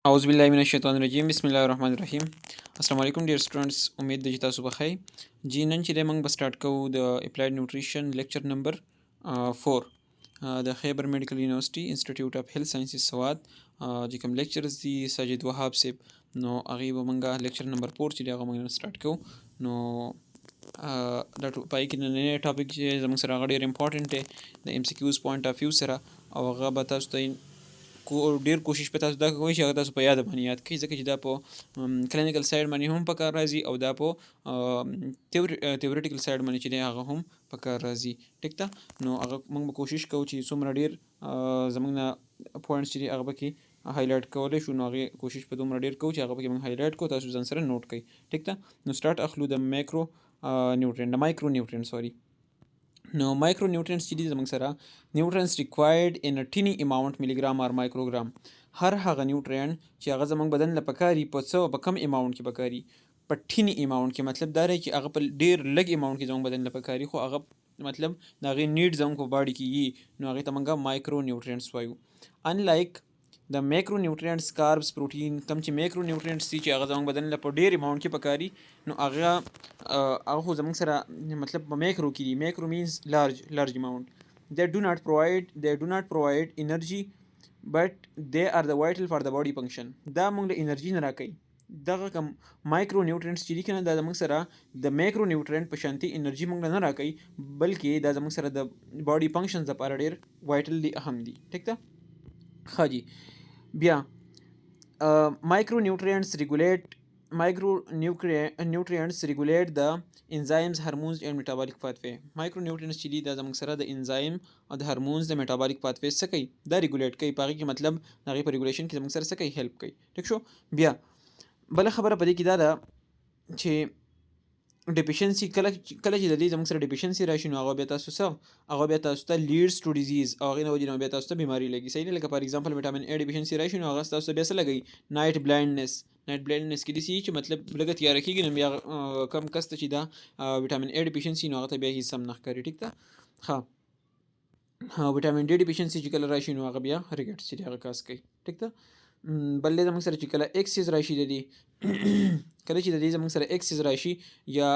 اعوذ بالله من الشیطان الرجیم بسم الله الرحمن الرحیم. السلام علیکم ډیر سټوډنټس، امید ده چې تاسو به ښه جی. نن چې دی موږ به سټارټ کوو د اپلایډ نیوټریشن لیکچر نمبر 4 د خیبر میډیکل یونیورسيټي انسټیټیوټ اف هیلث ساینسز سوات چې کوم لیکچرز دي ساجد وهاب صاحب نو هغې به موږ لیکچر نمبر 4 چې دی هغه موږ نن سټارټ کوو. نو دا پای کې نننی ټاپک چې زموږ سره هغه ډېر امپورټنټ دی د ایم سی کیوز پوینټ اف ویو سره، او هغه به تاسو ته ډیر کوشش په تاسو دا کوئ چې هغه تاسو په یاد باندې یاد کړئ، ځکه چې دا په کلینیکل سایډ باندې هم په کار راځي او دا په تیوریټیکل سایډ باندې چې دی هغه هم په کار راځي. ټیک ده، نو هغه موږ به کوشش کوو چې څومره ډیر زموږ نه پوینټس چې دي هغه پکې هایلایټ کولی شو، نو هغې کوشش په دومره ډیر کوو چې هغه پکې موږ هایلایټ کوو، تاسو ځان سره نوٹ کړئ. ټیک ده، نو سټارټ اخلو د مایکرو نیوټرینټ سوري. نو مایکرو نیوټرینټس چې دي زموږ سره نیوټرینټس ریکوایرډ ان ا ټینی اماونټ ملیګرام اور مایکروګرام. هر هغه نیوټرینټ چې هغه زموږ بدن له پکاري په کم اماونټ کې پکاري، په ټینی اماونټ کې، مطلب دا دی چې هغه په ډیر لږ اماونټ کې زموږ بدن له پکاري، خو هغه مطلب د هغې نیډ زموږ په باډي کې وي، نو هغې ته موږ مایکرو نیوټرینټس وایو. ان لایک د میکرو نیوټرینټس کاربس پروټین، کم چې میکرو نیوټرینټس دي چې هغه زموږ بدن له په ډیر اماونټ کې پکاري، نو هغه خو زموږ سره مطلب په میکرو کې دي. میکرو مینز لارج اماونٹ. they do not provide energy but they are the vital for the body function. دا موږ له انرژي نه راکوي. دغه کم مایکرو نیوټرینټس چې دي که نه، دا زموږ سره د میکرو نیوټرینټ په شانتي انرژي موږ له نه راکوي، بلکې دا زموږ سره د باډي فنکشنز لپاره ډېر وایټل دي، اهم دي. ټیک ده، ښه جي. بیا مایکرو نیوټرینټس ریګولیټ د انزایمز، هارمونز اینڈ میټابولیک پاتوے. مایکرو نیوټرینټس چې دي دا زموږ سره د انزایم او د هارمونز د میټابولیک پاتوے څه کوي، دا ریګولیټ کوي. په هغې کې مطلب د هغې په ریګولیشن کې زموږ سره څه کوي، هیلپ کوي. ټیک شو. بیا بله خبره په دې کې دا ده چې ډیفیشنسي کله چې د دې زموږ سره ډیفیشنسي راشي، نو هغه بیا تاسو ته لیډز ټو ډیزیز، او هغې نه وجې نه بیا تاسو ته بیماري لګي. صحیح ده، لکه فار ایگزامپل ویټامین اے ډیفیشنسي راشي، نو هغه تاسو ته بیا څه لګوي، نایټ بلایندنس کې داسې چې مطلب لږه تیاره کېږي، نو بیا کم کس ته چې دا ویټامین اے ډیفیشنسي، نو هغه ته بیا هېڅ هم نه ښکاري. ټیک ده، ښه. ویټامین ډي ډیفیشنسي چې کله راشي، نو هغه بیا ریکټس چې هغه کاز کوي. ټیک ده. بل دی زموږ سره چې کله ایکسیز راشي، د دې کله چې د دې زموږ سره ایکسیز راشي یا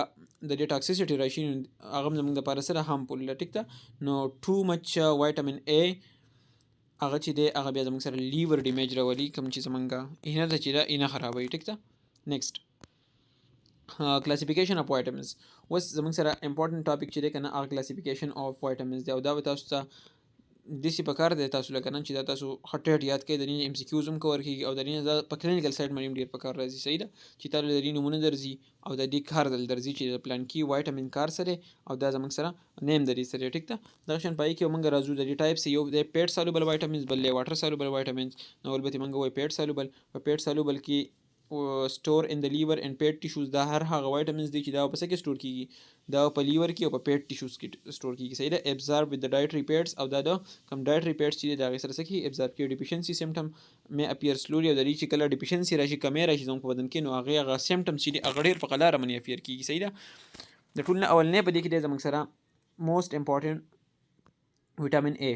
د دې ټاکسیسټي راشي، نو هغه هم زموږ دپاره سره هارمفول ده. ټیک ده، نو ټو مچ وایټامین اے هغه چې دی هغه بیا زموږ سره لیور ډیمیج راولي، کوم چې زموږ اینه ده چې ده اینه خرابوي. ټیک ده، نیکسټ کلاسیفیکیشن اف وایټامنز. اوس زموږ سره امپورټنټ ټاپک چې دی که نه، هغه کلاسیفیکیشن اف وایټامنز دی، او دا به تاسو ته داسې په کار دی تاسو لکه نن چې دا تاسو ښه یاد کړئ. د دې ایم سی کیوز هم کور کېږي، او د دې نه په کلینیکل سایډ باندې هم ډېر په کار راځي. صحیح ده، چې تا له دې نومونه درځي او د دې کار درځي چې د پلانکي وایټامین کار څه دی، او دا زموږ سره نیم د دې څه دی. ټیک ده، دغه شان پای کې موږ راځو د دې ټایپس، یو د پیټ سالوبل وایټامینز، بل دی واټر سالوبل وایټامینز. نو بل به موږ وایو پیټ سالوبل. په پیټ سالوبل کې سټور ان د لیور اینڈ پیټ ټیشوز، دا هر هغه وایټامینز دي چې دا په څه کې سټور کېږي، دا په لیور کې او په پیټ ټیشوز کې سټور کېږي. صحیح ده، ابزارب ود د ډایټري پیټس، او دا د کوم ډایټري پیټس چې دي د هغې سره څه کېږي، ابزارب کېږي. ډیفیشنسي سیمټم مې اپیر سلولي، او د دې چې کله ډیفیشنسي راشي، کمی راشي زموږ په بدن کې، نو هغه سیمټمز چې دي هغه ډېر په قلاره باندې اپیر کېږي. صحیح ده، د ټول نه اولنی په دې کې دی زموږ سره موسټ امپورټنټ ویټامین اے.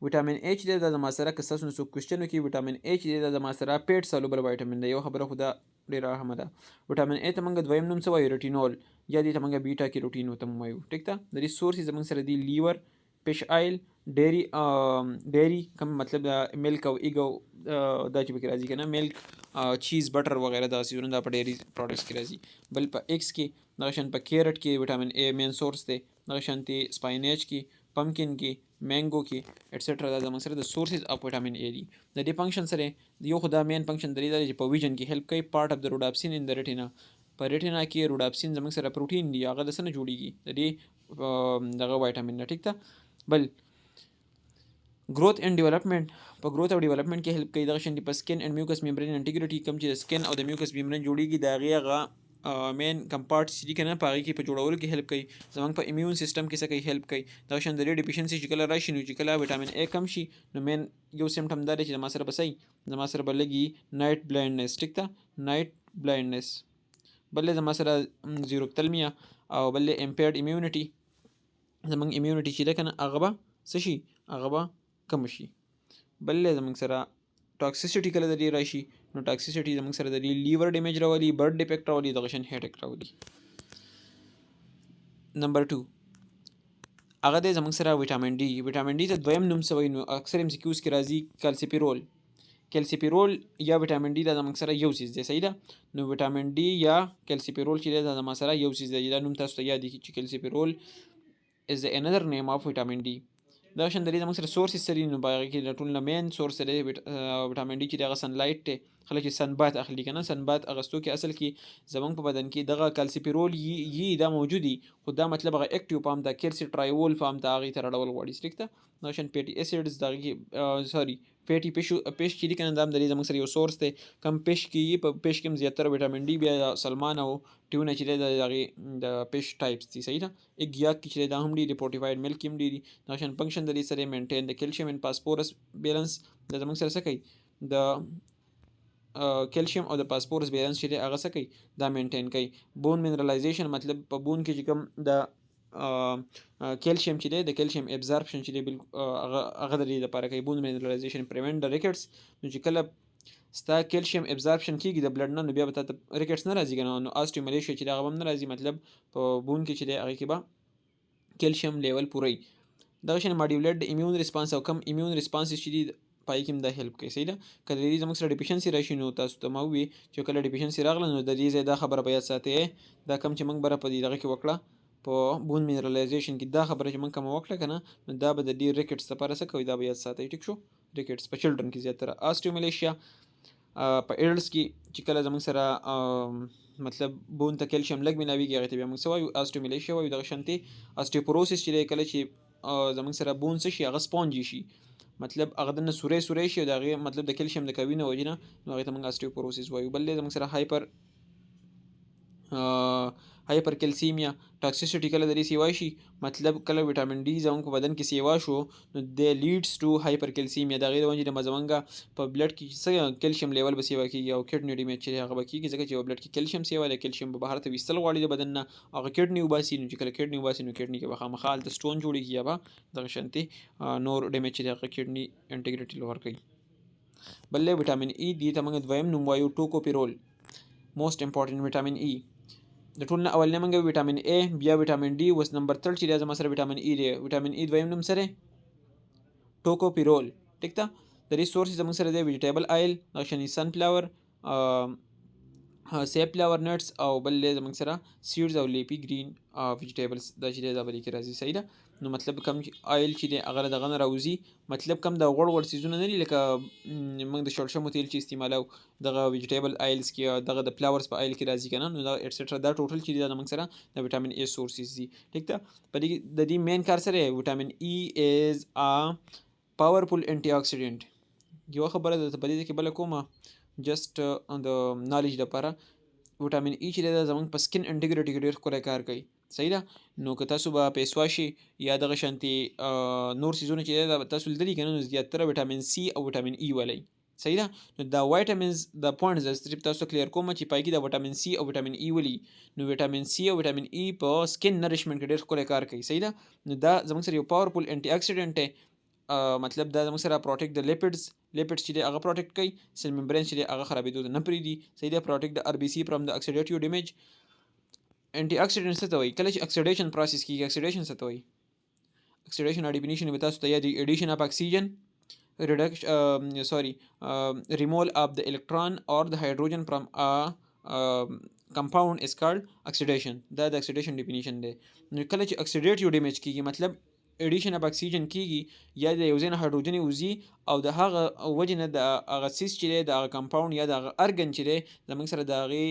ویټامین اے چې دی دا زما سره که ستاسو نه څوک کوېسچن وکړي، ویټامین اے چې دی دا زما سره پیټ سالوبل وایټامین دی. یو خبره خو دا ډېره اهمه ده. ویټامین اے ته موږ دویم نوم څه وایو، ریټینول، یا دې ته موږ بیټا کیروټین ورته هم وایو. ټیک ده، د دې سورس زموږ سره دي لیور، فش آیل، ډیری کوم مطلب د ملک او ایګ، او دا چې پکې راځي که نه، ملک، چیز، بټر وغیره دا سیزونه دا په ډیری پروډکټس کې راځي. بل په ایګس کې، دغه شان په کیرټ کې ویټامین اے مین سورس دی، دغه شانتې سپاینیچ کې، پمکن کې، مینګو کې ایټسټرا، دا زموږ سره د سورسز اف ویټامین اے دي. د دې فنکشن سره یو خو دا مین فنکشن د دې دا چې په ویژن کې هیلپ کوي. پارټ اف د روډاپسین ان د ریټینا، په ریټینا کې روډاپسین زموږ سره پروټین دی، هغه د څه نه جوړېږي، د دې دغه وایټامین نه. ټیک ده، بل گروث اینڈ ډیولپمنٹ، په گروث او ډیولپمنٹ کې هیلپ کوي. دغه شان په سکن اینڈ میوکس میمبرین انټیګریټي، کوم چې د سکن او د میوکس میمبرین جوړېږي، د هغې هغه مین کم پارټس چې دي که نه، په هغې کې په جوړولو کې هیلپ کوي. زموږ په امیون سیسټم کې څه کوي، هیلپ کوي. دغه شان د دې ډیفیشنسي چې کله راشي، نو چې کله ویټامین اے کم شي، نو مین یو سیمټم دا دی چې زما سره به زما سره به لګي نایټ بلایندنس. ټیک ده، نایټ بلایندنس. بل زما سره زیروپتلمیا، او بل امپیرډ امیونټي. زموږ امیونټي چې ده که نه، هغه به څه شي، هغه به کم شي. بل زموږ سره ټاکسیسټي کله د دې راشي نو ټاکسیسټي زموږ سره د دې لیور ډیمیج راولي برډ ډیفیکټ راولي دغه شان هیډیک راولي. نمبر 2 هغه دی زموږ سره ویټامین ډي. ویټامین ډي ته دویم نوم څه وایي نو اکثر ام سی کیوز کې راځي کالسیپیرول. کیلسیپیرول یا ویټامین ډي دا زموږ سره یو څیز دی صحیح ده. نو ویټامین ډي یا کیلسیپیرول چې دی دا زما سره یو څیز دی. دا نوم تاسو ته یاد کړئ چې کیلسیپیرول is the another name of vitamin D. دا شان د دې زموږ سره سورسز سره نو باغ کې د ټول نه مین سورس دی ویټامین ډي چې دغه سن لایټ ته خلک سن بات اخلي کنه. سن بات اغستو کې اصل کې زمونږ په بدن کې دغه کالسیپیرول یي دا موجودي خو دا مطلب هغه اکټیو فارم دا کیلسیټرایول فارم ته هغه تر ډول غوړي سټیک ته نو شان پیټي اسیډز دا سوري فیټي پیش چې کنه دا د دې زموږ سره یو سورس دی کم پیش کې په پیش کې زیاتره ویټامین ډي بیا سلمان او ټیونه چې د پیش ټایپس دي صحیح ده. یک یا کې چې دا هم ډي ریپورټیفاید ملک هم ډي دا شان فنکشن د دې سره مینټین د کیلشیم ان فاسفورس بیلانس د زموږ سره څه کوي د کیلشیم او د فاسفورس بیلانس چې هغه څه کوي دا مینټین کوي. بون منرالایزیشن مطلب په بون کې چې کوم د کیلشیم چې دی د کیلشیم ابزارپشن چې دی هغه د دې لپاره کوي. بون منرالایزیشن پریونټ د ریکټس نو چې کله ستا کیلشیم ابزارپشن کیږي د بلډ نه نو بیا به ته ریکټس نه راځي کنه نو آسټیوملیشیا چې دا هم نه راځي مطلب په بون کې چې دی هغه کې به کیلشیم لیول پوره دغه شان ماډیولیټ د ایمیون ریسپانس او کم ایمیون ریسپانس چې دی پای کې دا هیلپ کوي صحیح ده. کله دې زموږ سره ډیفیشنسي راشي نو تاسو ته ما وی چې کله ډیفیشنسي راغله نو د دې زیاده خبره بیا ساتي دا کم چې موږ بره په دې دغه کې وکړه په بون منرالایزیشن کې دا خبره چې موږ کوم وکړه کنه نو دا به د دې ریکټس لپاره څه کوي دا بیا ساتي ټیک شو. ریکټس په چلډرن کې زیاتره آسټیوملیشیا په ایډلز کې چې کله زموږ سره مطلب بون ته کیلشیم لګ ملاویږي هغه ته بیا موږ وایو آسټیوملیشیا وایو. دغه شانتي آسټیوپوروسس چې کله چې زموږ سره بون څه شي هغه سپونجي شي مطلب هغه د سورې شي دا مطلب د کیلشیم د کوي نه وجنه نو هغه ته موږ آسټیوپوروسس وایو. بل زموږ سره هایپر کیلسیمیا ټاکسیسټي کله د دې سیوا شي مطلب کله ویټامین ډي زموږ په بدن کې سیوا شو نو د لیډز ټو هایپر کیلسیمیا دا غیر ونجه د مزمنګا په بلډ کې څه کیلشیم لیول به سیوا کیږي او کډنی ډیمیج چې هغه به کیږي ځکه چې بلډ کې کیلشیم سیوا د کیلشیم په بهر ته وستل غواړي د بدن نه هغه کډنی وباسي نو چې کله کډنی وباسي نو کډنی کې به خامخال د سټون جوړیږي یا به دغه شانتي نور ډیمیج چې هغه کډنی انټیګریټي لور کوي. بل ویټامین ای دی ته موږ دویم نوم وایو ټوکوپیرول موست امپورټنت ویټامین ای د ټول نه اول نه موږ ویټامین ای بیا ویټامین ډي وس نمبر 3 چې زما سره ویټامین ای دی. ویټامین ای دویم نوم سره ټوکوپیرول ټیک ده. د دې سورس زموږ سره دی ویجیټیبل آیل نشنی سن فلاور سیپ فلاور نټس او بل زموږ سره سیډز او لیپی گرین ویجیټیبلز دا چې دا بلی کې راځي صحیح ده. نو مطلب کم آیل چې دی هغه دغه نه راوځي مطلب کم د غوړ سیزونه نه لکه موږ د شړشمو تیل چې استعمالو دغه ویجیټیبل آیلز کې دغه د فلاورز په آیل کې راځي کنه نو دا ایټسټرا دا ټوټل چې دا موږ سره د ویټامین ای سورسز دي ټیک ده. په دې د دې مین کار سره ویټامین ای از ا پاورفل انټي اکسیډنټ. یو خبره ده په دې کې بل کومه جست د نالج لپاره ویټامین ای چې دا زموږ په سکن انټیګریټي کې ډېر ښکلی کار کوي صحیح ده. نو که تاسو به پیسوا شي یا دغه شانتي نور سیزونه چې دا تاسو لیدلي کنه نو زیاتره ویټامین سی او ویټامین ای ولای صحیح ده. نو دا وایټامینز د پوینټس صرف تاسو کلیر کوم چې پای کې د ویټامین سی او ویټامین ای ولي نو ویټامین سی او ویټامین ای په سکن نریشمنت کې ډېر ښکلی کار کوي صحیح ده. نو دا زموږ سره یو پاورفل انټي اکسیډنټ دی مطلب دا زموږ سره پروټیکټ د لیپډز چې دی هغه پروټیکټ کوي. سیل ممبرین چې دی هغه خرابېدو ته نه پرېږدي صحیح ده. پروټیکټ د آر بي سي فرام د اکسیډیټیو ډیمیج. انټي اکسیډنټ څه ته وایي کله چې اکسیډیشن پروسس کیږي اکسیډیشن څه ته وایي اکسیډیشن ډیفینیشن به تاسو ته یاد وي ایډیشن اف اکسیجن removal of the electron or the hydrogen from a compound is called oxidation. دا د oxidation definition دی. نو کله چې oxidative damage کیږي مطلب ایډیشن اف اکسیجن کیږي یا د یو ځای نه هایدروجن وځي او د هغه وجه نه د هغه سیس چې دی د هغه کمپاوند یا د هغه ارګن چې دی زموږ سره د هغې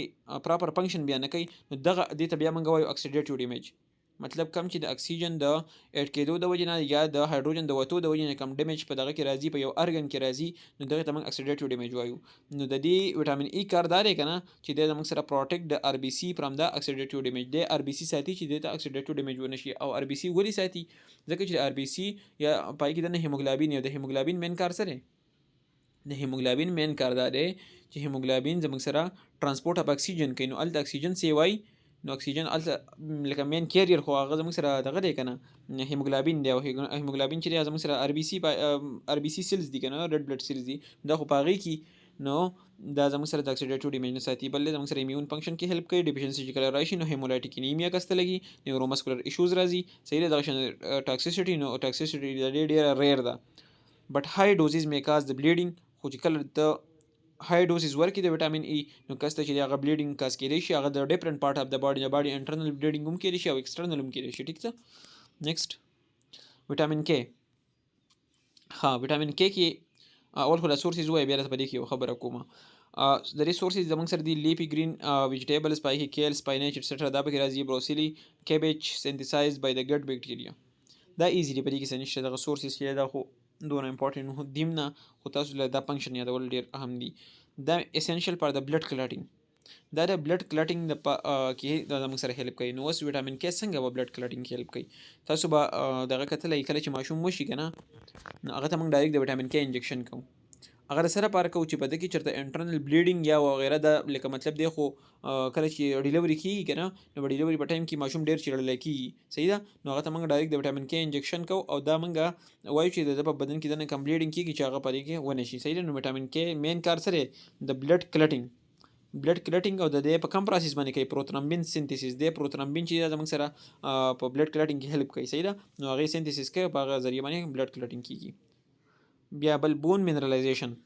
پراپر فنکشن بیا نه کوي نو دغه دې ته بیا موږ وایو اکسیډیټیو ډیمیج. مطلب کم چې د اکسیجن د اډ کېدو د وجې نه یا د هایدروجن د وتو د وجې نه کم ډیمیج په دغه کې راځي په یو ارګن کې راځي نو دغه ته موږ اکسیډیټیو ډیمیج وایو. نو د دې ویټامین ای کار دا دی که نه چې دی زموږ سره پروټیکټ د آر بي سي فرام د اکسیډیټیو ډیمیج دی. آر بي سي ساتي چې دې ته اکسیډیټیو ډیمیج ونه شي. او آر بي سي ولې ساتي ځکه چې آر بي سي یا پای کې د هیموګلابین یا د هیموګلابین مین کار سره د هیموګلابین مین کار دا دی چې هیموګلابین زموږ سره ترانسپورټ اف اکسیجن کوي. نو هلته اکسیجن سیوای نو اکسیجن الته لکه مین کیریر خو هغه زموږ سره دغه دی کنه هیموګلابین دی او هیموګلابین چې دی زموږ سره ار بي سي سیلز دي کنه ریډ بلډ سیلز دي دا خو پاغي کی نو دا زموږ سره د اکسیډیټیو ډیمیج ساتي بل زموږ سره ایمیون فنکشن کې هیلپ کوي ډیفیشنسي چې کله راشي نو هیمولایټیک انیمیا کسته لګي نیوروماسکولر ایشوز راځي صحیح ده دغه ټاکسیسټي نو ټاکسیسټي د ډیره ریئر ده بټ های ډوزز می کاز د بلیډینګ خو چې کله د های ډوزز ورکې د وټامین ای نو کسته چې هغه بلیډینګ کاز کېدای شي هغه د ډیفرنٹ پارت اف د باډي انټرنل بلیډینګ هم کېدای شي او ایکسټرنل هم کېدای شي ټیک ده نیکسټ وټامین کې ها وټامین کې کې اول خو د سورسز وای بیا په دې کې خبره کوم د ریسورسز زمونږ سره دی لیفي گرین ویجیټیبلز پای کې کیل سپاینچ ایټسټرا دا به راځي بروسلی کیبج سینتھسایز بای د ګټ بیکټیریا دا ایزیلی په دې کې سنشته دغه سورسز چې دا خو دونه امپورټنت نو دیم نه خو تاسو له دا فنکشن یادول ډیر اهم دي دا اسنشل فار د بلډ کلاټینګ دا د بلډ کلاټینګ د کې دا موږ سره هیلپ کوي نو اوس وټامین کې څنګه به بلډ کلاټینګ کې هیلپ کوي تاسو به دغه کتل کله چې ماشوم وشي کنه نو هغه ته موږ ډایرکټ د وټامین کې انجکشن کوو هغه سره پار کوو چې په دې کې چرته انټرنل بلیډینګ یا وغیرہ دا لکه مطلب دی خو کله چې ډیلیوري کیږي کنه نو ډیلیوري په ټایم کې ماشوم ډیر چیرل کیږي صحیح ده نو هغه ته موږ ډایرکټ د وټامین کې انجکشن کوو او دا موږ وایو چې د په بدن کې د کمپلیټینګ کیږي چې هغه پرې کې ونه شي صحیح ده نو وټامین کې مین کار سره د بلډ کلټینګ او د دې په کم پروسس باندې کوي پروترامبین سینتھیسس دی پروترامبین چې زموږ سره په بلډ کلټینګ کې هیلپ کوي صحیح ده نو هغه سینتھیسس کوي په هغه ذریعہ باندې بلډ کلټینګ کیږي بیا بل بون منرالایزیشن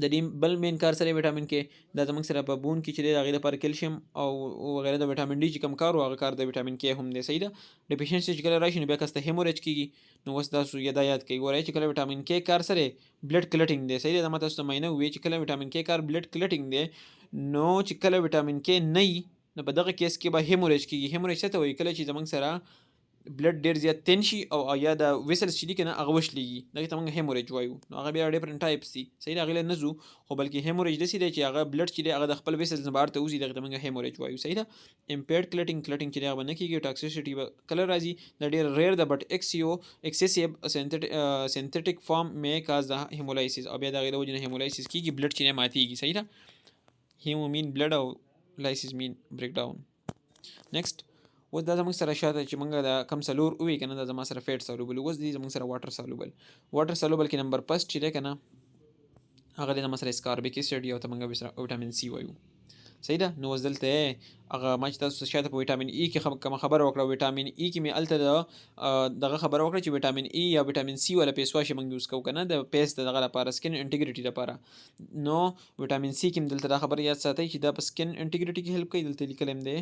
د دې بل مین کار سره وټامین کې دا زموږ سره په بون کې چې د هغې لپاره کیلشیم او وغیره د وټامین ډي چې کم کار هغه کار د وټامین کې هم دی صحیح ده ډیفیشنسي چې کله راشي نو بیا کسته هیموریج کیږي نو اوس تاسو یاد کوي ګورئ چې کله وټامین کې کار سره بلډ کلټینګ دی صحیح ده دا تاسو ته مینه وي چې کله وټامین کې کار بلډ کلټینګ دی نو چې کله وټامین کې نه نو په دغه کیس کې به هیموریج کیږي هیموریج څه ته وایي کله چې زموږ سره بلډ ډیر زیات تین شي او یا د ویسلز چې دي کنه هغه وشلیږي دغه ته موږ هیموریج وایو نو هغه بیا ډیفرنٹ ټایپس دي صحیح هغه نه زو خو بلکې هیموریج دسی دی چې هغه بلډ چې دی هغه د خپل ویسلز نه بهر ته وځي دغه ته موږ هیموریج وایو صحیح ده امپیرډ کلټینګ چې هغه نه کیږي ټاکسیسټي به کله راځي د ډیر ریئر ده بټ ایکسیسیو سینتھیټیک فارم مې کاز د هیمولایسیس او بیا دغه د وجنه هیمولایسیس کیږي بلډ چې نه ماتيږي صحیح ده هیمو مین بلډ او لایسیس مین بریک ډاون نیکسٹ اوس دا زموږ سره شاته چې موږ دا کم سلور وی کنه دا زما سره فیټ سالوبل اوس دي زموږ سره واټر سالوبل کې نمبر فست چې ده کنه هغه د زما سره اسکاربیک اسید او ته موږ سره وټامین سی وایو صحیح ده نو اوس دلته هغه ما چې تاسو شاته په وټامین ای کې کوم خبره وکړه وټامین ای کې مې الته دغه خبره وکړه چې وټامین ای یا وټامین سی ولا پیس واش موږ یوز کوو کنه د پیس دغه لپاره سکن انټیګریټي لپاره نو وټامین سی کې دلته دا خبره یاد ساتئ چې دا په سکن انټیګریټي کې هیلپ کوي دلته لیکل هم دی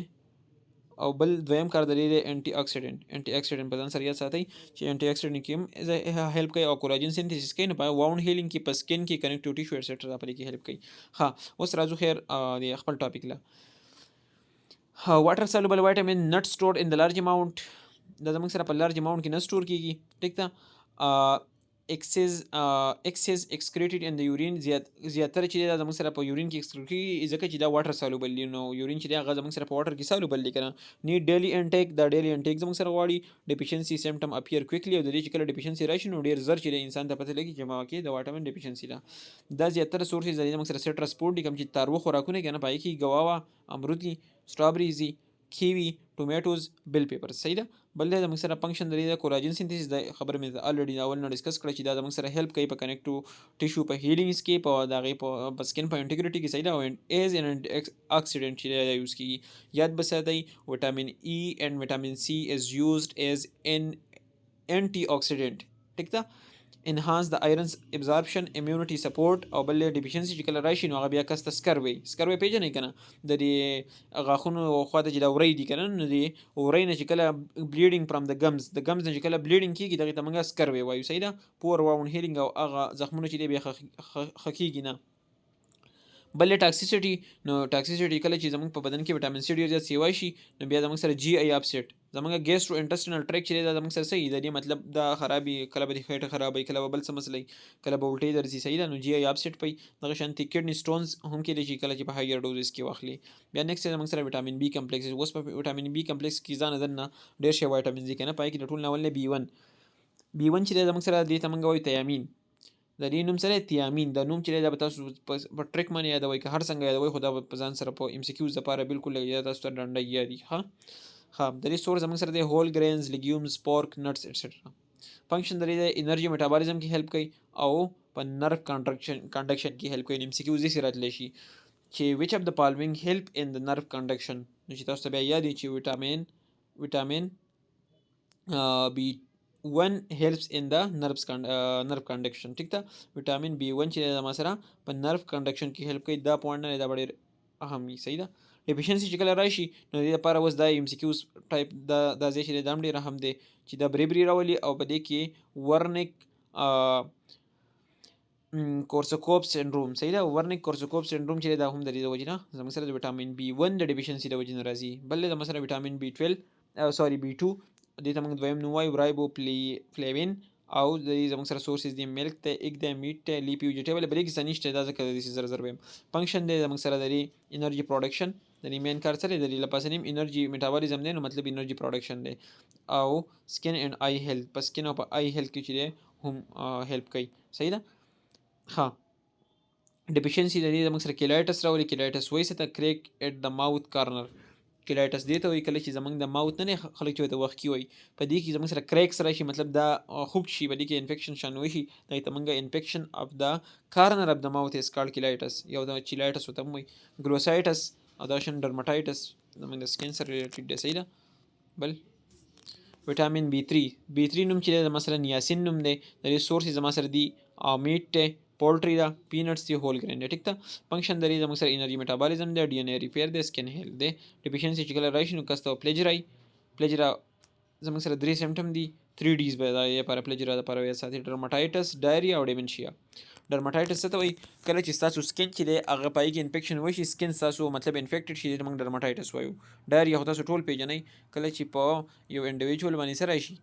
او بل دویم کار د دې انټي اکسیډنټ په ځان سره یاد ساتئ چې انټي اکسیډنټ کې هم هیلپ کوي او کولاجن سینتھیسس کوي نو په واوند هیلینګ کې په سکن کې کنیکټیویټي شو ایټسټرا په دې کې هیلپ کوي ها اوس راځو خیر د خپل ټاپک لا واټر سولوبل وایټامین نٹ سٹورډ ان د لارج اماونٹ دا زموږ سره په لارج اماونٹ کې نه سٹور کیږي ټیک ده excess excreted in the urine زیاتره چې دا زموږ سره په یورین کې ایکسکریټ کیږي ځکه چې دا واټر سولوبل دي نو یورین چې دا هغه زموږ سره په واټر کې سولوبل دي کنه نیډ ډیلی انټیک دا ډیلی انټیک زموږ سره غواړي ډیفیشنسي سیمټم اپیر کویکلی او د دې چې کله ډیفیشنسي راشي نو ډیر زر چې انسان ته پته لګي چې ما کې د وټامین ډیفیشنسي دا زیاتره سورسز زموږ سره سټرس فود دي کوم چې تارو خوراکونه کنه پای کې ګواوا امرود دي سټرابریز دي کیوی ټومیټوز بیل پیپر صحیح ده بل دا زموږ سره فنکشن لري د کولاجن سینتھیسس د خبره مې الریډي اول نه ډیسکس کړی چې دا زموږ سره هیلپ کوي په کنیکټو ټیشو په هیلینګز کې په دغه په سکن په انټیګریټي کې صحیح ده او ایز ان اکسیډنټ چې یوز کیږي یاد بساتئ وټامین ای اینڈ وټامین سی از یوزډ ایز ان اینټي اکسیډنټ ټیک ده enhance the iron's absorption immunity support او بل deficiency چې کله راشي نو هغه بیا کس سکروي پیژنې کنه د دې غاخونو خواته چې دا ورې دي کنه نو دی ورې نه چې کله bleeding from the gums د gums نه چې کله bleeding کیږي دغه ته موږ سکروي وایو صحیح ده پور واون هیلینګ او هغه زخمونه چې دی بیا خکېږي نه بل ټاکسیسټي نو ټاکسیسټي کله چې زموږ په بدن کې وټامین سی ډیر زیات سیوای شي نو بیا زموږ سره جی ای اپسیټ زموږ ګیسټرو انټسټینل ټریک چې دا زموږ سره صحیح د دې مطلب دا خرابي کله به خېټه خرابي کله به بل څه مسلې کله به الټي درځي صحیح ده نو جی ای اپسیټ پي دغه شانتي کډنی سټونز هم کې دي چې کله چې په هایر ډوزز کې واخلي بیا نیکسټ زموږ سره وټامین بی کمپلیکس اوس په وټامین بی کمپلیکس کې ځان دنه ډیر شی وټامین دي کنه پای کې ټول نه ول بی 1 چې زموږ سره د تمنګ وای تیامین د دې نوم سره تیامین دا نوم چې دا به تاسو په ټریک باندې یادوي که هر څنګه یادوي خو دا به په ځان سره په ایم سی کیوز لپاره بالکل یا تاسو ته ډنډه یادي ها د دې سورس زموږ سره د هول ګرینز لیګیومز پورک نټس ایټسټرا فنکشن د دې انرژي میټابولیزم کې هیلپ کوي او په نرف کنډکشن کې هیلپ کوي ایم سی کیوز یې راتلی شي چې which of the following help in the nerve conduction نو چې تاسو ته بیا یاد چې وټامین B1 helps in the nerve conduction ٹھیک تا وټامین B1 چې د مسره په نرف کنډکشن کې هیلپ کوي دا پوینټ نه دا ډېر اهم دی صحیح ده ډیفیشنسي چې کله راشي نو د لپاره اوس دا ایم سی کیوز ټایپ دا ځای چې دا ډېر اهم دی چې دا بریبری راولي او په دې کې ورنیک کورساکوف سنډروم صحیح ده ورنیک کورساکوف سنډروم چې دا هم د دې د وجې نه زموږ سره د وټامین B1 د ډیفیشنسي د وجې نه راځي بل د مسره وټامین B12 سوري B2 دې ته موږ دویم نوم وایو رایبو فلیوین او د دې زموږ سره سورسز دي ملک ته ایګ د میټ ته لیپي ویجیټیبل بل کې سنشته دا ځکه د دې زر زر ویم فنکشن دی زموږ سره د انرژي پروډکشن د دې مین کار سره د دې لپاره نیم انرژي میټابولیزم دی نو مطلب انرژي پروډکشن دی او سکن اینڈ آی هیلث په سکن او په آی هیلث کې چې هم هیلپ کوي صحیح ده ها ډیفیشنسي د دې زموږ سره کیلایټس راولي کیلایټس وایي څه ته کریک ایٹ د ماوث کارنر کیلایټس دی ته وایي کله چې زموږ د ماوث نه خلک چې ورته وښکي وایي په دې کې زموږ سره کریکس راشي مطلب دا خوږ شي په دې کې انفیکشن شان وشي دا ته موږ انفیکشن اف د کارنر اف د ماوث از کالډ کیلایټس یو د چیلایټس ورته هم وایي ګلوسایټس او دا شان ډرماټایټس زموږ د سکین سره ریلیټډ دی صحیح ده بل وټامین B3 نوم چې د مثلا نیاسین نوم دی د دې سورس زما سره دی میټ ته پولټری دا پینټس دی هول ګرین دی ټیک ته فنکشن د دې زموږ سره انرژي میټابولیزم دی ډي ان اے ریپیر دی سکن هیل دی ډیفیشنسي چې کله راشي نو کسته پلیجرا زموږ سره درې سیمټم دي 3 ډیز به دا یې لپاره پلیجرا لپاره یې ساتي ډرماټایټس ډایریا او ډیمنشیا ډرماټایټس څه ته وایي کله چې تاسو سکن چې دی هغه پای کې انفیکشن وشي سکن تاسو مطلب انفیکټډ شي موږ ډرماټایټس وایو ډایریا خو تاسو ټول پیژنئ کله چې په یو انډیویډوال باندې سره شي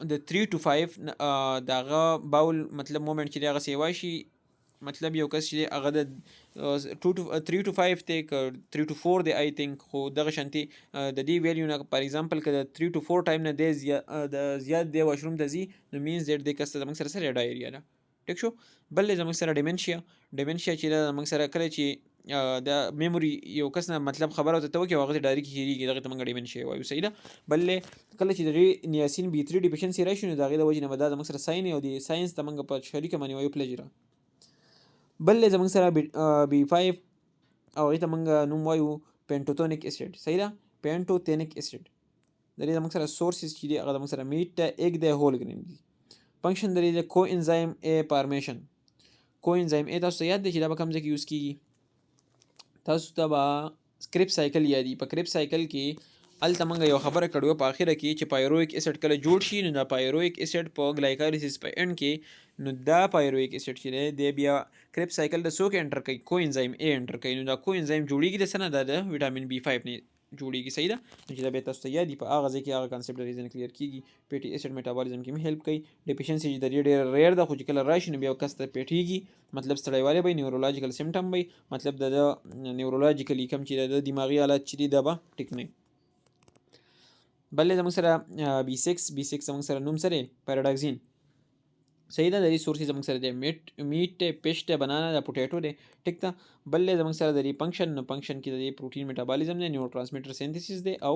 د 3 to 5 دغه باول مطلب مومنت چې هغه سیوا شي مطلب یو کس چې هغه د 3 to 5 ته 3 to 4 دی آی تھنک خو دغه شانتي د دې ویلیو نه فار ایگزامپل کله 3 to 4 ټایم نه دی زیات دی واشروم ته ځي نو مینز دیټ د کس زموږ سره سره ډایریا ده ټیک شو بل زموږ سره ډیمنشیا چې زموږ سره کله چې د میموري یو کس نه مطلب خبره ته وکي هغه ډایري کې هېریږي دغه ته موږ ډیمنشیا وایو صحیح ده بل کله چې د نیاسین B3 ډیفیشنسي راشي نو د هغې د وجې نه به دا زموږ سره ساین او د ساینس ته موږ په شریکه باندې وایو پلیجرا بل زموږ سره B5 او هغې ته موږ نوم وایو پینټوتونیک اسیډ صحیح ده پینټوتینیک اسیډ د دې زموږ سره سورسز چې دي هغه زموږ سره میټ ته ایګ د هول ګرین دي فنکشن د دې کو انزایم A فارمیشن کو انزایم A تاسو یاد دی چې دا به کوم ځای کې یوز کیږي تاسو ته به سکرپ سایکل یادي په کرپ سایکل کې الته موږ یو خبره کړو په اخره کې چې پایرویک اسید کله جوړ شي نو دا پایرویک اسید په ګلایکالیسس په اند کې نو دا پایرویک اسید چې دی بیا کرپ سایکل د څوک انټر کوي کو انزایم A انټر کوي نو دا کو انزایم جوړیږي د سنه د وټامین B5 نه جوړیږي صحیح ده چې دا به تاسو ته یادي په هغه ځای کې هغه کانسپټ ریزن کلیر کیږي پیټي اسید میټابولیزم کې هیلپ کوي ډیفیشنسي د ډېر ریئر ده خو چې کله راشي نو بیا کس ته پیټیږي مطلب ستړیوالی به نیورولوژیکل سیمټم وي مطلب د نیورولوژیکلی کوم چې د دماغي حالت چې دی دا به ټیک نه بل زموږ سره B6 زموږ سره نوم سره پیراډاکسین صحیح ده د دې سورسز زموږ سره دی میټ پېشټ بنانا د پوټیټو دی ټیک ده بل زموږ سره د دې فنکشن کې د دې پروټین میټابولیزم دی نیورو ټرانسمیټر سینتھیسس دی او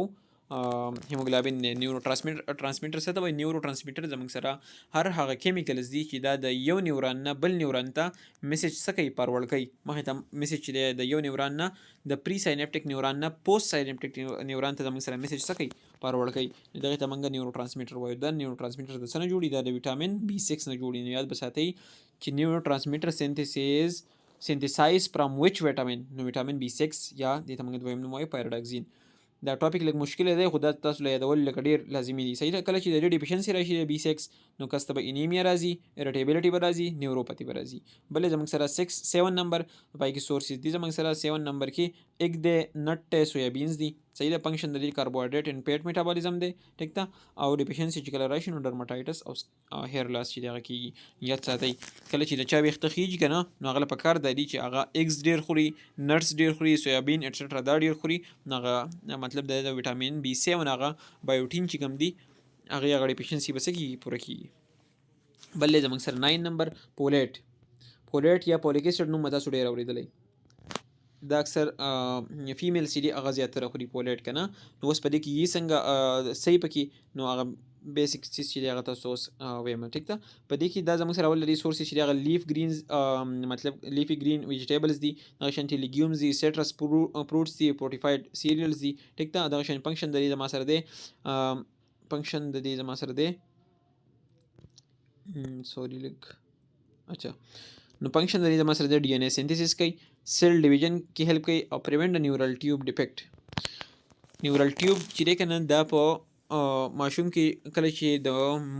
هیموګلوبین دی نیورو ټرانسمیټر څه ته وایي نیورو ټرانسمیټر زموږ سره هر هغه کیمیکلز دي چې دا د یو نیورون نه بل نیورون ته میسج څه کوي فارورډ کوي مخې ته میسج چې دی د یو نیورون نه د پری ساینپټیک نیورون نه پوسټ ساینپټیک نیورون ته زموږ سره میسج څه کوي فارورډ کوي دغه ته موږ نیورو ټرانسمیټر وایو دا نیورو ټرانسمیټر د څه نه جوړي دا د وټامین B6 نه جوړي نو یاد به ساتئ چې نیورو ټرانسمیټر سینتھسایز فرام وچ وټامین نو وټامین B6 یا د ته موږ دویم نوم وایو پیراډاکسین دا ټاپک لږ مشکل دی خو دا تاسو له یادول لږ ډېر لازمي دي صحیح ده کله چې د دې ډیفیشنسي راشي د B6 نو کس ته به انیمیا راځي اریټیبیلیټي به راځي نیوروپاثي به راځي بلې زموږ سره 7 نمبر پای کې سورسز دي زموږ سره 7 نمبر کې ایک د نټ سویابینز دي صحیح ده فنکشن د دې کاربوهایډریټ ان پیټ میټابولیزم دی ټیک ده او ډیفیشنسي چې کله راشي نو ډرماټایټس او هیر لاس چې دغه کیږي یاد ساتئ کله چې د چا ویښته خیږي که نه نو هغه له پکار دی چې هغه ایګز ډېر خوري نټس ډېر خوري سویابین ایټسټرا دا ډېر خوري نو هغه مطلب د وټامین B7 هغه بایوټین چې کوم دي هغه ډیفیشنسي به څه کیږي پوره کیږي بل زمونږ سره 9 نمبر فولیټ یا فولیک اسید نوم تاسو ډېر اورېدلی دا اکثر فیمیل چې دي هغه زیاتره خوري فولیټ که نه. نو اوس په دې کې یې څنګه صحیح پکې نو هغه بیسک چیز چې دی هغه تاسو اوس وایم ټیک ده. په دې کې دا زموږ سره اول لري سورسز چې دی هغه لیف ګرینز مطلب لیفي ګرین ویجیټیبلز دي، دغه شانتې لیګیومز دي، سیټرس فروټس دي، فورټیفاید سیریلز دي ټیک ده. دغه شان فنکشن د دې زما سره دی سوري لږ اچھا نو فنکشن د دې زما سره د ډي ان اے سینتھیسس کوي، سیل ډیویژن کې هیلپ کوي او پریوینټ د نیورال ټیوب ډیفیکټ. نیورال ټیوب چې دی که نه دا په ماشوم کې کله چې د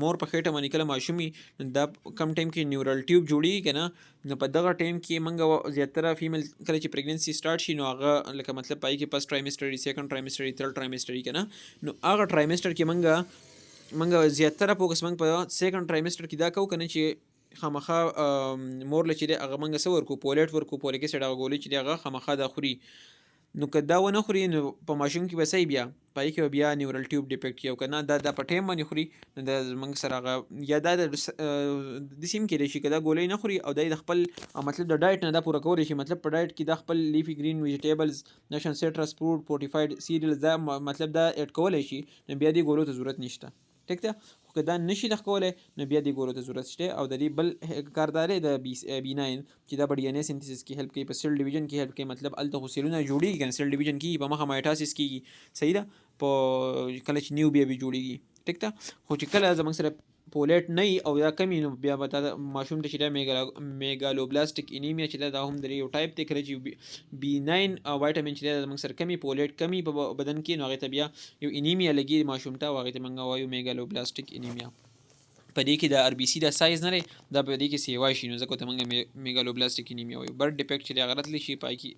مور په خېټه باندې کله ماشوم وي دا کم ټایم کې نیورال ټیوب جوړېږي که نه. نو په دغه ټایم کې موږ زیاتره فیمیل کله چې پریګننسي سټارټ شي نو هغه لکه مطلب پای کې فرست ټرایمسټر وي، سیکنډ ټرایمسټر وي، تھرډ ټرایمسټر وي که نه. نو هغه ټرایمسټر کې موږ زیاتره فوکس موږ په سیکنډ ټرایمسټر کې دا کوو که نه چې خامخا مور له چې دی هغه موږ څه ورکو فولیټ ورکو، فولیک اسید هغه ګولۍ چې دی هغه خامخا دا خوري. نو که دا ونه خوري نو په ماشوم کې به صحیح بیا پای کې بیا نیورال ټیوب ډیفیکټ یو که نه دا په ټایم باندې خوري نو دا زموږ سره هغه یا دا داسې هم کیدای شي که دا ګولۍ نه خوري او دا د خپل مطلب د ډایټ نه دا پوره کولی شي، مطلب په ډایټ کې دا خپل لیفي ګرین ویجیټیبلز نشن سیټرس فروټ فورټیفاید سیریلز دا مطلب دا ایډ کولی شي نو بیا دې ګولو ته ضرورت نشته ټیک ده. خو که دا نشي دغه کولی نو بیا دې ګولو ته ضرورت شته. او د دې بل کار دا دی د B9 چې دا په ډي ان اے سینتھیسس کې هیلپ کوي، په سیل ډیویژن کې هیلپ کوي، مطلب هلته خو سیلونه جوړېږي که نه سیل ډیویژن کېږي په مخه مایټاسس کېږي صحیح ده په کله چې نیو بیبي جوړېږي ټیک ده. خو چې کله زموږ سره فولیټ نه وي او یا کم نو بیا به دا ماشوم ته چې دا میګالوبلاستیک انیمیا چې دا هم د یو ټایپ دی کله چې B9 وایټامین چې دا زموږ سره کمی فولیټ کمی په بدن کې نو هغې ته بیا یو انیمیا لګي ماشوم ته او هغې ته موږ وایو میګالوبلاستیک انیمیا. په دې کې د آر بي سي دا سایز نه دی دا په دې کې سیوا شي نو ځکه ته موږ میګالوبلاستیک انیمیا وایو. برډ ډیفیکټ چې دی هغه راتلی شي پای کې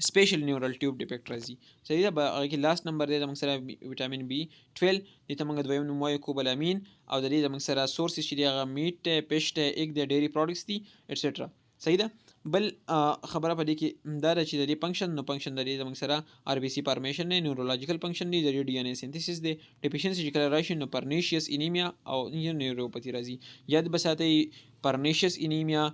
سپیشل نیورال ټیوب ډیفیکټ راځي صحیح ده. هغې کې لاست نمبر دی زموږ سره ویټامین B12 دې ته موږ دویم نوم وایو کوبالامین او د دې زموږ سره سورسز چې دی هغه میټ دی، فش دی، ایګ دی، ډیری پروډکټس دي ایټسټرا صحیح ده. بل خبره په دې کې دا ده چې د دې فنکشن نو فنکشن د دې زموږ سره آر بي سي فارمیشن دی، نیورولوژیکل فنکشن دی، د دې ډي ان اے سینتھیسس دی، ډیفیشنسي چې کله راشي نو پرنیشیس انیمیا او نیوروپاثي راځي. یاد به ساتئ پرنیشیس انیمیا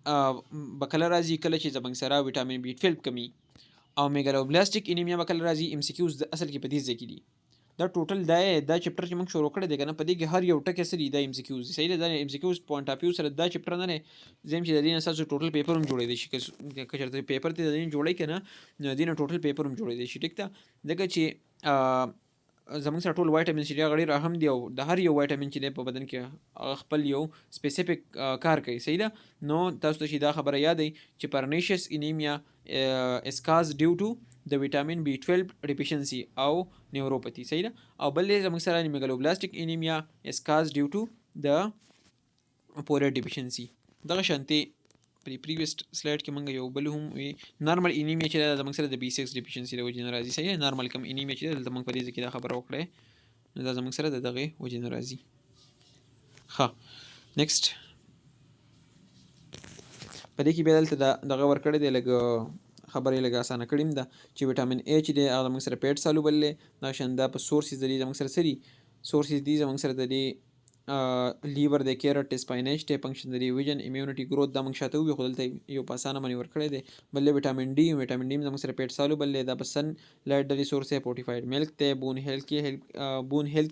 به کله راځي کله چې زموږ سره ویټامین B12 کمی او میګالوبلاستیک انیمیا به کله راځي. ام سی کیوز اصل کې په دې ځای کې دي. دا ټوټل دا چپټر چې موږ شروع کړی دی که نه په دې کې هر یو ټکی څه دي دا ام سی کیوز دي صحیح ده. دا ام سی کیوز پوینټ اف ویو سره دا چپټر نه دی زم چې د دې نه ستاسو ټوټل پیپر هم جوړېدی شي که چېرته پیپر ته د دې نه جوړوئ که نه نو د دې نه ټوټل پیپر هم جوړېدی شي ټیک ده. ځکه چې زموږ سره ټول وایټامین چې دی هغه ډېر اهم دی او د هر یو وایټامین چې دی په بدن کې هغه خپل یو سپیسیفیک کار کوي صحیح ده. نو تاسو ته چې دا خبره یاد وي چې پرنیشیس انیمیا is caused due to د ویټامین B12 ډیفیشنسي او نیوروپاثي صحیح ده. او بل زموږ سره میګالوبلاستیک انیمیا is caused due to د فولیټ ډیفیشنسي. دغه شانتې پریویس سلایډ کې موږ یو بل هم وي نارمل انیمیا چې دا زموږ سره د B6 ډیفیشنسي د وجې نه راځي صحیح ده. نارمل کم انیمیا چې دلته موږ په دې ځای کې دا خبره وکړې نو دا زموږ سره د دغې وجې نه راځي. ښه نیکسټ په دې کې بیا دلته دغه ورکړی دی لږ خبرې لږ اسانه کړې ده چې ویټامین A چې دی هغه زموږ سره پیټ سالوبل دی. دا شان دا په سورسز د دې زموږ سره څه دي سورسز دي زموږ سره د دې لیور دی، کیرټ، سپاینچ دی، فنکشن د دې ویژن ایمیونټي گروث دا موږ شاته وي خو دلته یو په اسانه باندې ورکړی دی. بل ویټامین ډي زموږ سره پیټ سالوبل دی. دا په سن لایټ د دې سورس دی، فورټیفاید ملک دی، بون هیلث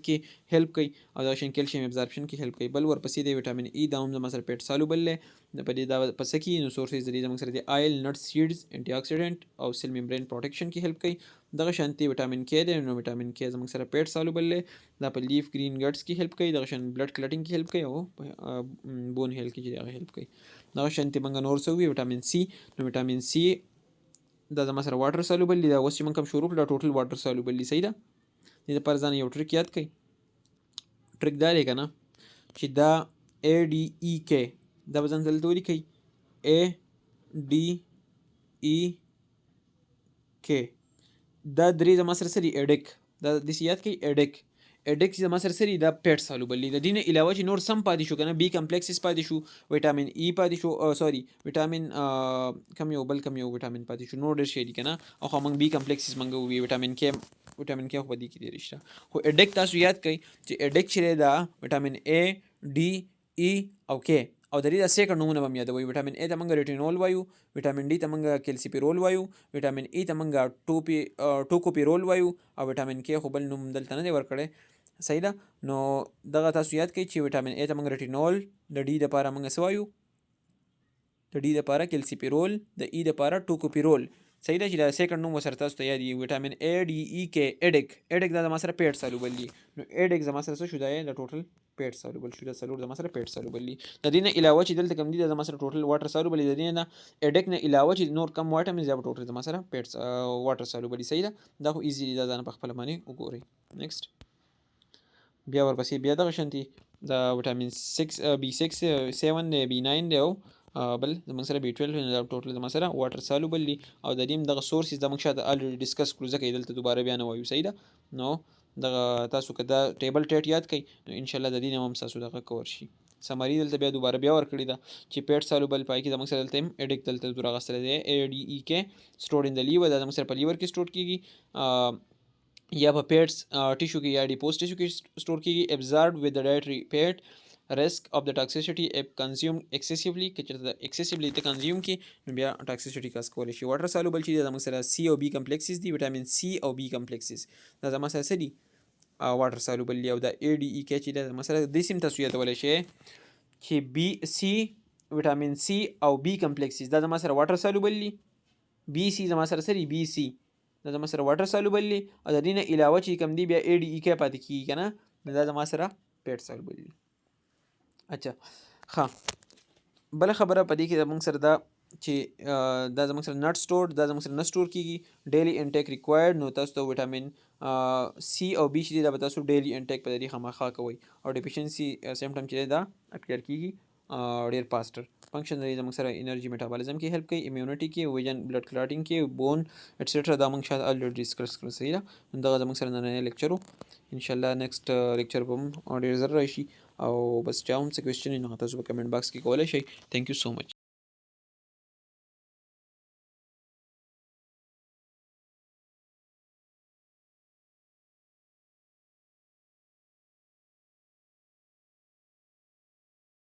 کې هیلپ کوي او دا شان کیلشیم ابزارپشن کې هیلپ کوي. بل ورپسې دی ویټامین E دا هم زموږ سره پیټ سالوبل دی. په دې دا پس کې نو سورسز د دې زموږ سره دی آیل، نټ، سیډز، انټي اکسیډنټ او سیل ممبرین پروټیکشن کې هیلپ کوي. دغه شانتي ویټامین K دی نو ویټامین K زموږ سره پیټ سالوبل دی. دا په لیف ګرین ګټس کې هیلپ کوي. دغه شان بلډ کلټینګ کې هیلپ کوي او بون هیلث کې چې هغه هیلپ کوي. دغه شانتي موږ نور څه وي ویټامین C نو ویټامین C دا زموږ سره واټر سالوبل دی. دا اوس چې موږ کوم شروع کړو ټوټل واټر سالوبل دی صحیح ده. دې لپاره ځان یو ټریک یاد کړئ. ټریک دا دی که نه چې دا ADEK دا به ځان دلته ولیکئ ADEK دا درې زما سره څه دي ایډک دا داسې یاد کړئ ایډک چې زما سره څه دي دا پیټ سالوبل دي. د دې نه علاوه چې نور سم پاتې شو که نه B کمپلیکسز پاتې شو، ویټامین E پاتې شو، سوري ویټامین کم یو ویټامین پاتې شو، نور ډېر شی دي که نه او خو موږ B کمپلیکسز موږ ووي ویټامین K خو په دې کې ډېر شته. خو ایډک تاسو یاد کړئ چې ایډک چې دی دا ویټامین A D ای او کې او د دې د سیکنډ نومونه به هم یادوي. وټامین A ته موږ ریټینول وایو، وټامین D ته موږ کلسیپیرول وایو، وټامین E ته موږ ټوکوپیرول وایو او وټامین K خو بل نوم دلته نه دی ورکړی. صحیح ده. نو دغه تاسو یاد کړئ چې وټامین A ته موږ ریټینول، د D دپاره موږ څه وایو؟ د D دپاره کلسیپیرول، د E دپاره ټوکوپیرول. صحیح ده چې دا سیکنډ نوم ورسره تاسو ته یاد وي. وټامین A D E K ایډک، ایډک دا زما سره پیټ سالوبل دي. نو ایډک زما سره څه شو؟ دا د ټوټل پیټ سالوبل شو. دا څلور زما سره پیټ سالوبل دي. د دې نه علاوه چې دلته کوم دي دا زما سره ټوټل واټر سالوبل دي. د دې نه ایډک نه علاوه چې نور کم وایټامینز یا ټوټل زما سره پیټ واټر سالوبل دي. صحیح ده. دا خو ایزیلی دا ځان په خپل باندې وګورئ. نیکسټ بیا ورپسې بیا دغه شانتي دا وټامین 6 B6 7 دی، B9 دی او بل زموږ سره B12 دی. دا ټوټل زما سره واټر سالوبل دي او د دې دغه سورسز د موږ شاته الریډي ډسکس کړو، ځکه یې دلته دوباره بیا نه وایو. صحیح ده. نو دغه تاسو که دا ټیبل ټیټ یاد کړئ نو انشاءالله د دې نه هم ستاسو دغه کور شي. سمري دلته بیا دوباره بیا ورکړې ده چې پیټ سالوبل پای کې زموږ سره دلته هم ایډک دلته راغستلی دی ADEK سټورډ ان د لیور. دا زموږ سره په لیور کې سټور کېږي یا په پیټس ټیشو کې یا ډیپوز ټیشو کې سټور کېږي. ابزاربډ ود د ډایټري پیټ risk of the toxicity if consumed excessively. که چېرته excessively ته کنزیوم کې نو بیا ټاکسیسټي کاز کولی شي. واټر سالوبل چې دی زموږ سره C او B کمپلیکسز دي، وټامین C او B کمپلیکسز دا زما سره څه دي؟ واټر سالوبل دي. او دا ADEK چې دی زما سره دې سیم تاسو یادولی شئ چې وټامین C او B کمپلیکسز دا زما سره واټر سالوبل دي. BC زما سره څه دي؟ BC دا زما سره واټر سالوبل دي او د دې نه علاوه چې کوم دي بیا ADEK پاتې کېږي که نه، دا زما سره پیټ سالوبل دي. اچھا ښه، بله خبره په دې کې زموږ سره دا چې دا زموږ سره نټ سټور، دا زموږ سره نه سټور کېږي. ډیلی انټیک ریکوایرډ، نو تاسو ته وټامین C او B چې دی دا به تاسو ډیلی انټیک په دې خامخا کوئ او ډیفیشنسي سمټم چې دی دا اپیر کېږي ډېر فاسټر. فنکشن دی زموږ سره انرژي میټابالیزم کې هیلپ کوي، امیونټي کې، ویژن بلډ کلاټینګ کې، بون ایټسټرا دا موږ شاید الریډي ډسکس کړو. صحیح ده. دغه زموږ سره نننی لیکچر و. انشاءالله نیکسټ لیکچر به هم ډېر زر راشي او بس چا هم څه کوېسچن وي نو تاسو په کمنټ باکس کې کولی شئ. تھینک یو سو مچ.